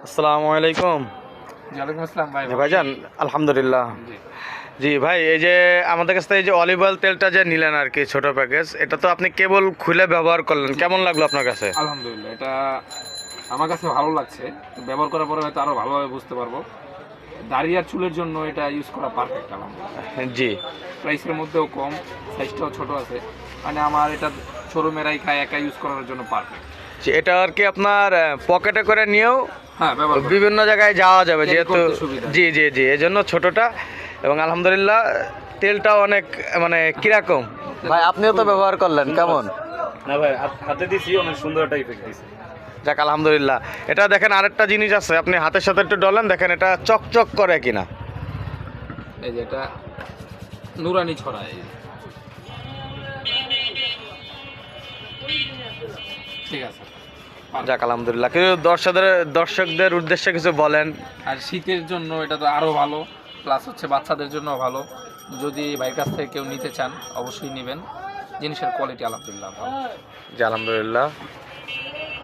আসসালামু আলাইকুম। ওয়ালাইকুম আসসালাম ভাই। ভাইজান আলহামদুলিল্লাহ। জি ভাই, এই যে আমাদের কাছ থেকে এই যে অলিভ অয়েল তেলটা যে নিলেন আর কি ছোট প্যাকেজ, এটা তো আপনি কেবল খুলে ব্যবহার করলেন, কেমন লাগলো আপনার কাছে? আলহামদুলিল্লাহ, এটা আমার কাছে ভালো লাগছে। ব্যবহার করার পরে হয়তো আরো ভালোভাবে বুঝতে পারবো। দাড়ি আর চুলের জন্য এটা ইউজ করা পারফেক্ট আলহামদুলিল্লাহ। জি প্রাইসের মধ্যেও কম, সাইজটাও ছোট আছে, মানে আমার এটা শোরুমেরাই খায়, একা ইউজ করার জন্য পারফেক্ট। জি, এটা আর কি আপনার পকেটে করে নিয়েও হ্যাঁ, ব্যবহার করতে বিভিন্ন জায়গায় যাওয়া যাবে Carry যেহেতু। করতে সুবিধা। জি জি জি, এই জন্য ছোটটা। এবং আলহামদুলিল্লাহ তেলটাও অনেক মানে কিরকম ভাই, আপনিও তো ব্যবহার করলেন, কেমন? না ভাই, হাতে দিছি, অনেক সুন্দর একটা ইফেক্ট দিছে। যাক আলহামদুলিল্লাহ। এটা দেখেন, আরেকটা জিনিস আছে, আপনি হাতের সাথে একটু ডলেন, দেখেন এটা চকচক করে কিনা। এই যে এটা নুরানি ছড়ায়। ঠিক আছে, যাক আলহামদুলিল্লাহ। কিন্তু দর্শকদের উদ্দেশ্যে কিছু বলেন। আর শীতের জন্য এটা তো আরো ভালো, প্লাস হচ্ছে বাচ্চাদের জন্য ভালো। যদি ভাইয়ের কাছ থেকে কেউ নিতে চান অবশ্যই নেবেন। জিনিসের কোয়ালিটি আলহামদুলিল্লাহ ভালো। জি আলহামদুলিল্লাহ।